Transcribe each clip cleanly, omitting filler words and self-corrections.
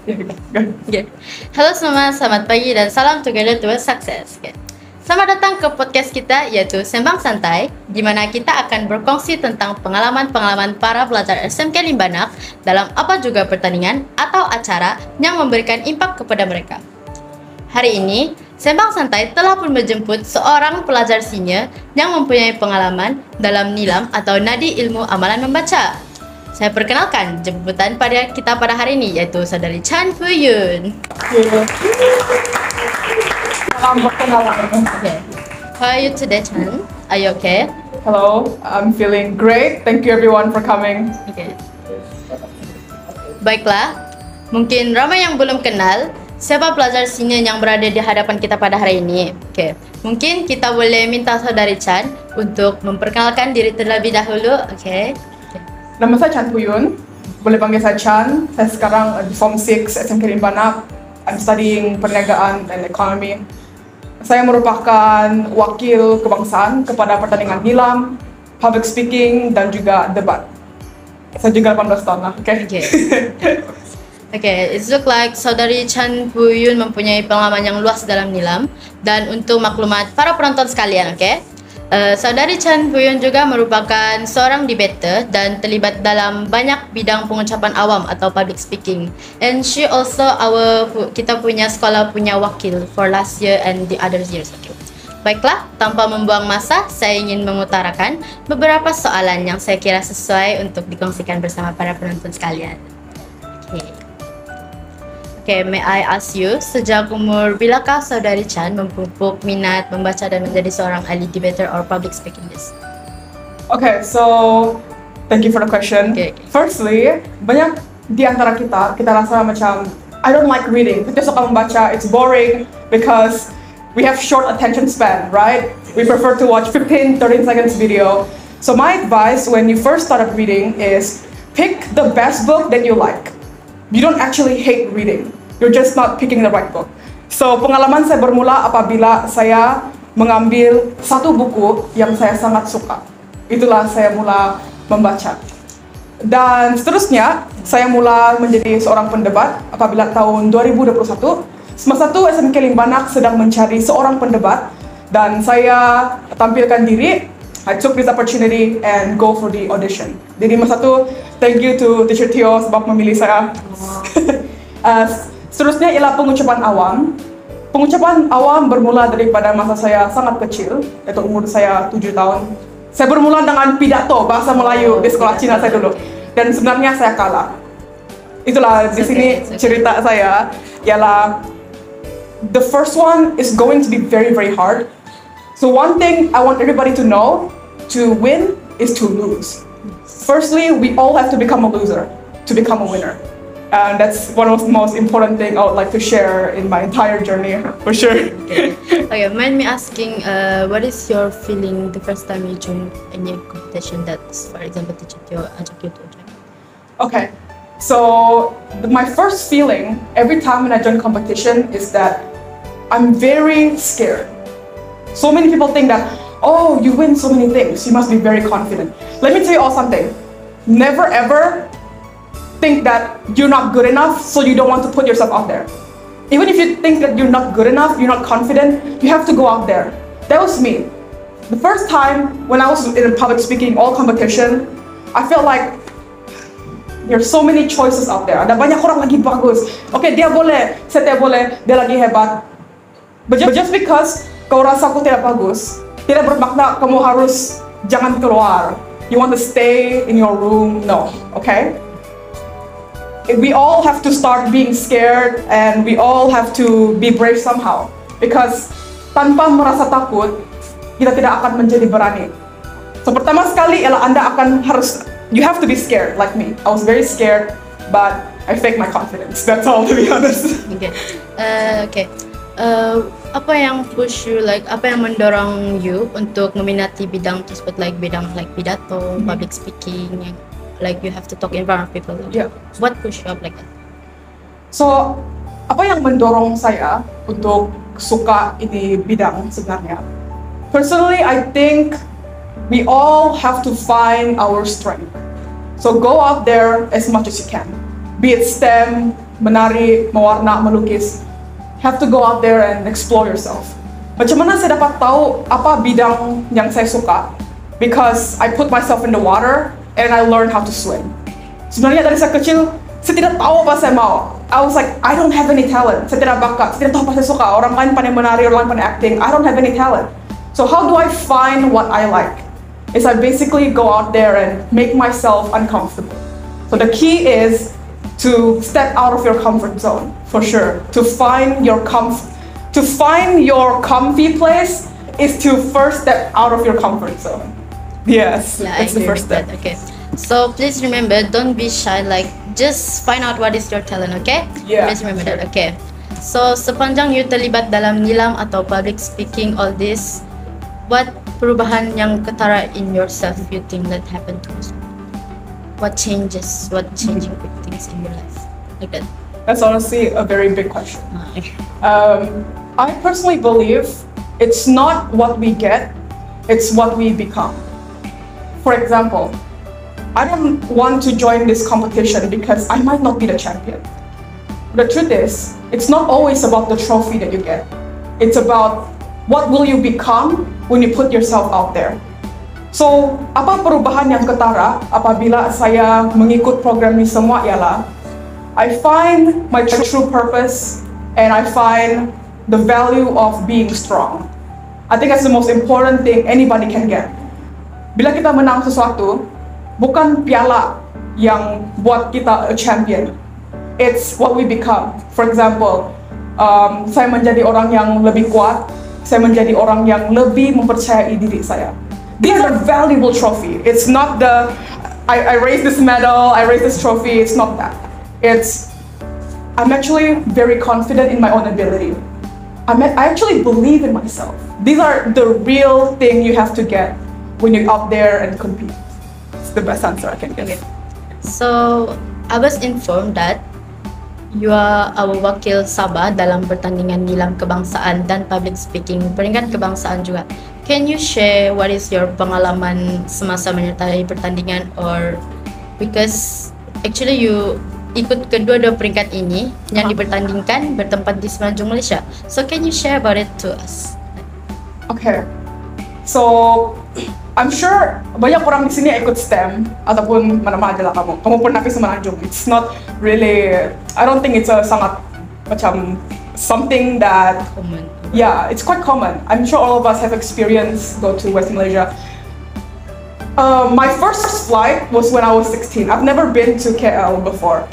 Okay. Halo semua, selamat pagi dan salam together towards success. Okay. Selamat datang ke podcast kita yaitu Sembang Santai, di mana kita akan berkongsi tentang pengalaman-pengalaman para pelajar SMK Limbanak dalam apa juga pertandingan atau acara yang memberikan impak kepada mereka. Hari ini, Sembang Santai telah pun menjemput seorang pelajar senior yang mempunyai pengalaman dalam nilam atau nadi ilmu amalan membaca. Saya perkenalkan jemputan pada kita pada hari ini yaitu saudari Chan Fuyun. Salam perkenalan. Okay. How are you today, Chan? Are you okay? Hello, I'm feeling great. Thank you everyone for coming. Okay. Baiklah, mungkin ramai yang belum kenal siapa pelajar senior yang berada di hadapan kita pada hari ini. Okay. Mungkin kita boleh minta saudari Chan untuk memperkenalkan diri terlebih dahulu. Okay. Nama saya Chan Fuyun. Boleh panggil saya Chan. Saya sekarang di Form 6 SMK Limbanak. I'm studying perniagaan dan ekonomi. Saya merupakan wakil kebangsaan kepada pertandingan nilam, public speaking, dan juga debat. Saya juga 18 tahun lah, oke? Okay, it looks like saudari Chan Fuyun mempunyai pengalaman yang luas dalam nilam. Dan untuk maklumat para penonton sekalian, okay? Saudari Chan Fuyun juga merupakan seorang debater dan terlibat dalam banyak bidang pengucapan awam atau public speaking. And she also kita punya sekolah punya wakil for last year and the other years. Okay. Baiklah, tanpa membuang masa, saya ingin mengutarakan beberapa soalan yang saya kira sesuai untuk dikongsikan bersama para penonton sekalian. Okay, may I ask you, sejak umur bilakah saudari Chan memupuk minat membaca dan menjadi seorang ahli debater or public speaking this? Okay, so thank you for the question. Okay. Firstly, banyak di antara kita rasa macam I don't like reading. Kita suka membaca, it's boring because we have short attention span, right? We prefer to watch 15-13 seconds video. So my advice when you first started reading is pick the best book that you like. You don't actually hate reading. You're just not picking the right book. So, pengalaman saya bermula apabila saya mengambil satu buku yang saya sangat suka. Itulah saya mula membaca. Dan seterusnya, saya mula menjadi seorang pendebat apabila tahun 2021. Semasa itu SMK Limbanak sedang mencari seorang pendebat dan saya tampilkan diri. I took this opportunity and go for the audition. Jadi masa itu, thank you to Teacher Tio sebab memilih saya. Seterusnya ialah pengucapan awam. Pengucapan awam bermula daripada masa saya sangat kecil, yaitu umur saya 7 tahun. Saya bermula dengan pidato bahasa Melayu di sekolah Cina saya dulu. Dan sebenarnya saya kalah. Itulah di sini cerita saya, ialah the first one is going to be very, very hard. So one thing I want everybody to know, to win is to lose. Firstly, we all have to become a loser to become a winner. And that's one of the most important thing I would like to share in my entire journey, for sure. Okay, mind me asking, what is your feeling the first time you joined any competition that, for example, Teacher Tio ajak you to join? Okay, so my first feeling every time when I join competition is that I'm very scared. So many people think that, oh, you win so many things, you must be very confident. Let me tell you all something. Never ever think that you're not good enough, so you don't want to put yourself out there. Even if you think that you're not good enough, you're not confident, you have to go out there. That was me. The first time when I was in a public speaking all competition, I felt like there's so many choices out there. Ada banyak orang lagi bagus. Okay, dia boleh, saya tidak boleh, dia lagi hebat. But just because kau rasa aku tidak bagus, tidak bermakna kamu harus jangan keluar. You want to stay in your room? No, okay? We all have to start being scared and we all have to be brave somehow. Because tanpa merasa takut, kita tidak akan menjadi berani. So pertama sekali ialah Anda akan you have to be scared like me. I was very scared, but I faked my confidence. That's all, to be honest. Okay. Apa yang push you, like apa yang mendorong you untuk meminati bidang tersebut, like bidang like pidato, public speaking, yang like you have to talk in front of people. Yeah. What push you up like that? So, apa yang mendorong saya untuk suka ini bidang sebenarnya? Personally, I think we all have to find our strength. So go out there as much as you can. Be it STEM, menari, mewarna, melukis. Have to go out there and explore yourself. Macam mana saya dapat tahu apa bidang yang saya suka? Because I put myself in the water and I learned how to swim. Sebenarnya dari saya kecil, saya tidak tahu apa saya mau. I was like, I don't have any talent. Saya tidak bakat, saya tidak tahu apa saya suka. Orang lain pandai menari, orang lain pandai acting. I don't have any talent. So how do I find what I like? Is I basically go out there and make myself uncomfortable. So the key is to step out of your comfort zone, for sure. To find your comfy place is to first step out of your comfort zone. Yes, Yeah, that's the first step. Okay. So please remember, don't be shy. Like, just find out what is your talent. Okay? Yeah, Please remember sure. that. Okay. So sepanjang you terlibat dalam nilam atau public speaking, all this, what perubahan yang ketara in yourself you think that happened to us? What changes? What changing big things in your life? Like that. That's honestly a very big question. Uh, I personally believe it's not what we get, it's what we become. For example, I don't want to join this competition because I might not be the champion. The truth is, it's not always about the trophy that you get. It's about what will you become when you put yourself out there. So, apa perubahan yang ketara apabila saya mengikut program ini semua ialah I find my true purpose and I find the value of being strong. I think that's the most important thing anybody can get. Bila kita menang sesuatu, bukan piala yang buat kita a champion. It's what we become. For example, saya menjadi orang yang lebih kuat, saya menjadi orang yang lebih mempercayai diri saya. These are valuable trophy. It's not the, I raised this medal, I raised this trophy, it's not that. It's, I'm actually very confident in my own ability. I actually believe in myself. These are the real thing you have to get when you're out there and compete. It's the best answer I can give. Okay. So I was informed that you are our wakil Sabah dalam pertandingan nilam kebangsaan dan public speaking peringkat kebangsaan juga. Can you share what is your pengalaman semasa menyertai pertandingan, or because actually you ikut kedua-dua peringkat ini yang dipertandingkan bertempat di Semenanjung, Malaysia. So can you share about it to us? Okay. So I'm sure banyak orang di sini ikut STEM ataupun mana-mana aja lah kamu. Kamu pernah ke Semenanjung. It's not really, I don't think it's a sangat macam something that, Common. yeah, it's quite common. I'm sure all of us have experience go to West Malaysia. My first flight was when I was 16. I've never been to KL before.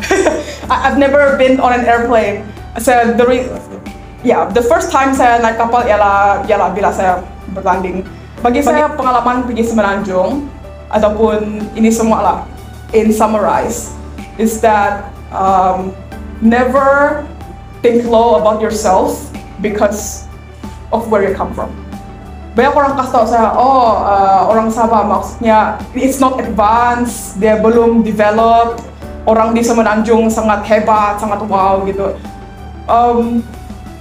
I've never been on an airplane. So the first time saya naik kapal ialah bila saya bertanding. Bagi saya pengalaman pergi Semenanjung ataupun ini semua lah, in summarize, is that never think low about yourself because of where you come from. Banyak orang kasih tahu saya, orang Sabah maksudnya it's not advanced, dia belum develop, orang di Semenanjung sangat hebat, sangat wow gitu.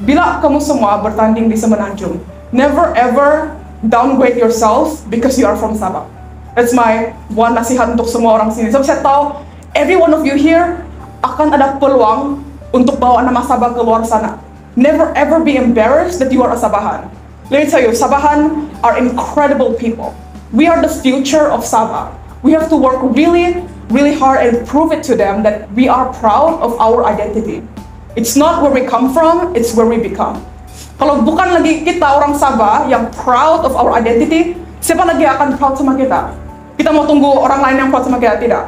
Bila kamu semua bertanding di Semenanjung, never ever downgrade yourself because you are from Sabah. That's my one nasihat untuk semua orang sini. So saya tahu every one of you here akan ada peluang untuk bawa nama Sabah ke luar sana. Never ever be embarrassed that you are a Sabahan. Let me tell you, Sabahan are incredible people. We are the future of Sabah. We have to work really, really hard and prove it to them that we are proud of our identity. It's not where we come from, it's where we become. Kalau bukan lagi kita orang Sabah yang proud of our identity, siapa lagi akan proud sama kita? Kita mau tunggu orang lain yang proud sama kita? Tidak.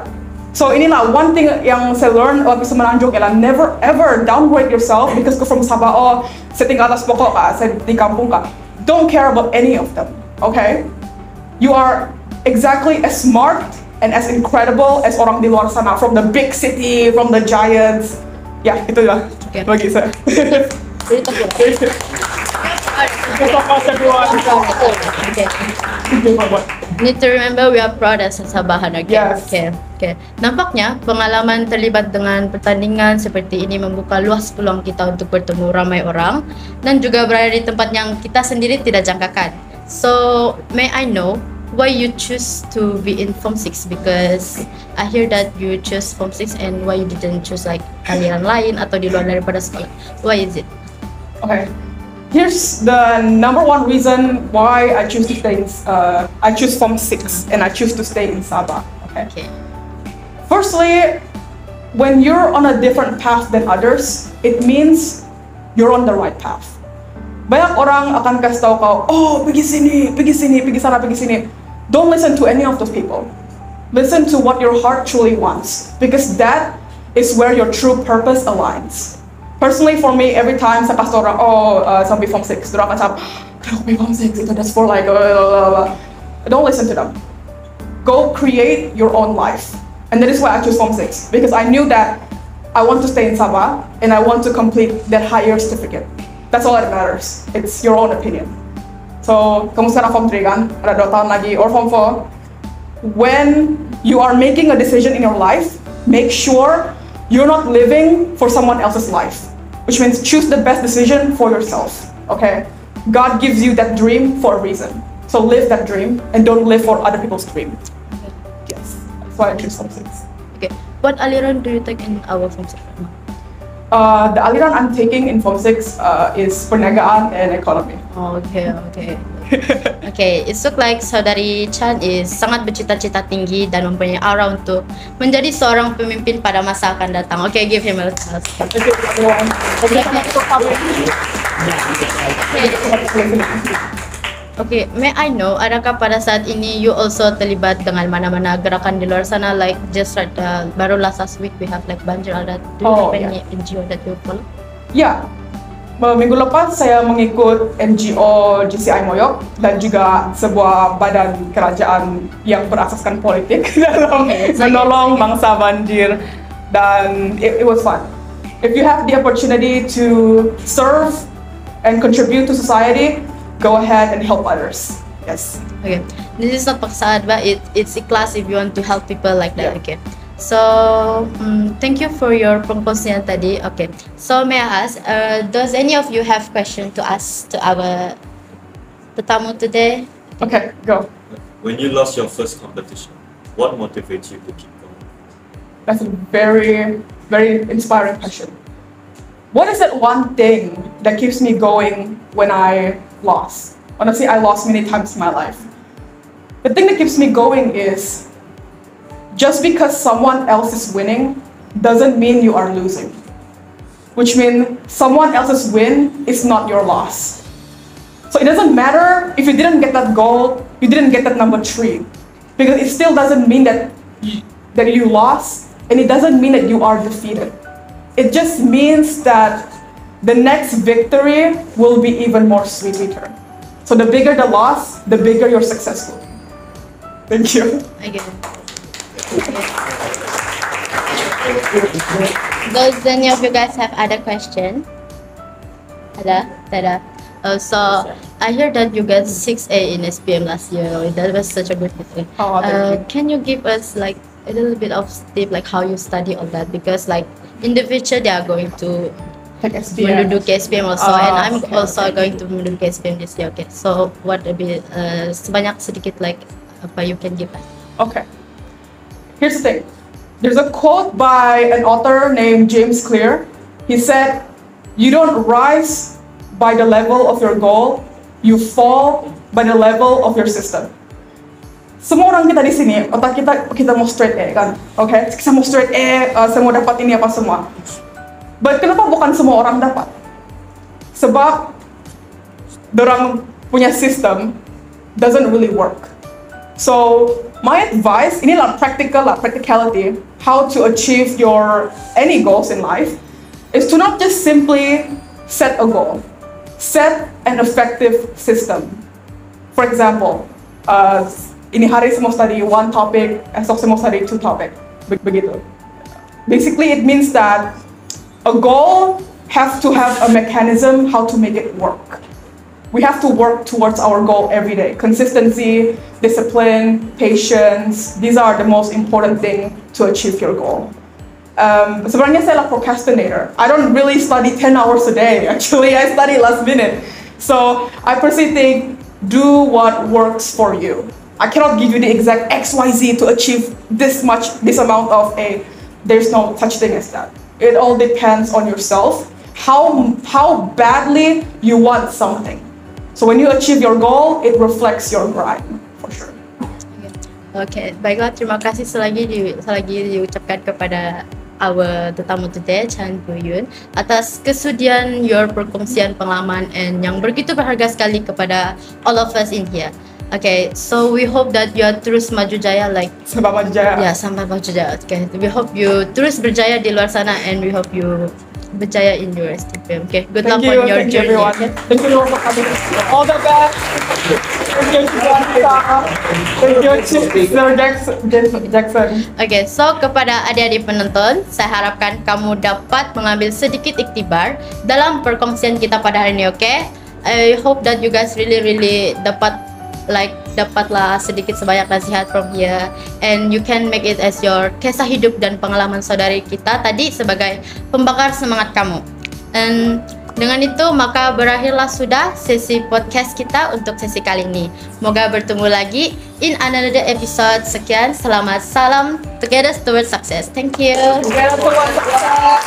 So inilah one thing yang saya learn waktu Semenanjung ialah never ever downgrade yourself because from Sabah, saya tinggal atas pokok kak, saya di kampung kak. Don't care about any of them, okay? You are exactly as smart and as incredible as orang di luar sana, from the big city, from the giants. Ya, itu lah bagi saya. Okay. Need to remember we are proud as a Sabahan. Okay. Yes. Okay. Nampaknya pengalaman terlibat dengan pertandingan seperti ini membuka luas peluang kita untuk bertemu ramai orang dan juga berada di tempat yang kita sendiri tidak jangkakan. So, may I know why you choose to be in Form 6? Because I hear that you choose Form 6 and why you didn't choose like aliran lain atau di luar daripada sekolah. Why is it? Okay. Here's the number one reason why I choose to stay in, I choose Form 6 and I choose to stay in Sabah. Okay. Firstly, when you're on a different path than others, it means you're on the right path. Banyak orang akan kasih tahu kau, oh pergi sini, pergi sini, pergi sana, pergi sini. Don't listen to any of those people. Listen to what your heart truly wants, because that is where your true purpose aligns. Personally, for me, every time saya kasih orang, sampai Form 6, orang akan sabi, kenapa sampai Form 6? Itu that's for like, don't listen to them. Go create your own life. And that is why I chose Form 6, because I knew that I want to stay in Sabah and I want to complete that higher certificate. That's all that matters. It's your own opinion. So, kamu sekarang Form 3 kan? Ada 2 tahun lagi, or Form 4. When you are making a decision in your life, make sure you're not living for someone else's life. Which means choose the best decision for yourself, okay? God gives you that dream for a reason. So live that dream and don't live for other people's dream. Yes, that's why I choose Form 6. Okay, what aliran do you take in our Form 6? The aliran I'm taking in Form 6 is perniagaan and economy. Okay. Okay, it looks like Saudari Chan is sangat bercita-cita tinggi dan mempunyai aura untuk menjadi seorang pemimpin pada masa akan datang. Okay, give him a applause. Okay, may I know, adakah pada saat ini you also terlibat dengan mana-mana gerakan di luar sana, like just baru last week we have like Banjir Adat. Do you have any NGO that you follow? Ya, minggu lepas saya mengikut NGO GCI Moyok dan juga sebuah badan kerajaan yang berasaskan politik dalam menolong bangsa banjir, dan it was fun. If you have the opportunity to serve and contribute to society, go ahead and help others. Yes. Okay. This is not paksaan, but it's ikhlas if you want to help people like that. Yeah. Okay. So, thank you for your pengkongsian tadi. Okay. So, may I ask, does any of you have question to ask to our tetamu today? Okay, go. When you lost your first competition, what motivates you to keep going? That's a very, very inspiring question. What is that one thing that keeps me going when I lost? Honestly, I lost many times in my life. The thing that keeps me going is just because someone else is winning doesn't mean you are losing. Which means someone else's win is not your loss. So it doesn't matter if you didn't get that gold, you didn't get that number 3. Because it still doesn't mean that you lost, and it doesn't mean that you are defeated. It just means that the next victory will be even more sweeter. So the bigger the loss, the bigger your success will be. Thank you. I get it. Does any of you guys have other question? Ada? So I heard that you got 6A in SPM last year. That was such a good thing. Oh, thank you. Can you give us like a little bit of tip, like how you study all that? Because like in the future they are going to menduduki SPM also, and I'm also going to menduduki SPM this year. Okay, so what a bit sebanyak sedikit like apa you can give us? Okay. Here's the thing. There's a quote by an author named James Clear. He said, "You don't rise by the level of your goal, you fall by the level of your system." Semua orang kita di sini, otak kita mau straight A kan, oke? Kita mau straight A, saya mau dapat ini apa semua. But kenapa bukan semua orang dapat? Sebab dorang punya system doesn't really work. So my advice, inilah practicality, how to achieve your any goals in life, is to not just simply set a goal, set an effective system. For example, ini hari saya mau study one topic, esok saya mau study 2 topic, begitu. Basically, it means that a goal has to have a mechanism how to make it work. We have to work towards our goal every day. Consistency, discipline, patience, these are the most important thing to achieve your goal. Sebenarnya saya adalah procrastinator. I don't really study 10 hours a day. Actually, I study last minute. So I personally think, do what works for you. I cannot give you the exact XYZ to achieve this amount of A. There's no such thing as that. It all depends on yourself, how badly you want something. So when you achieve your goal, it reflects your grind, for sure. Okay, baiklah, terima kasih selagi diucapkan kepada our tetamu today, Chan Bu-yun, atas kesudian your perkongsian pengalaman and yang begitu berharga sekali kepada all of us in here. Okay, so we hope that you are terus maju jaya like Sampai maju jaya. ya, sampai maju jaya. Okay, we hope you terus berjaya di luar sana and we hope you berjaya in your STPM. Okay, good luck on your Thank you journey. everyone. Okay? Thank you for coming. All the best. Thank you, Jackson. Okay, so kepada adik-adik penonton, saya harapkan kamu dapat mengambil sedikit iktibar dalam perkongsian kita pada hari ini, okay? I hope that you guys really dapatlah sedikit sebanyak nasihat from here and you can make it as your kisah hidup dan pengalaman saudari kita tadi sebagai pembakar semangat kamu. And dengan itu maka berakhirlah sudah sesi podcast kita untuk sesi kali ini. Moga bertemu lagi in another episode. Sekian, selamat, salam, together towards success. Thank you. Together towards success.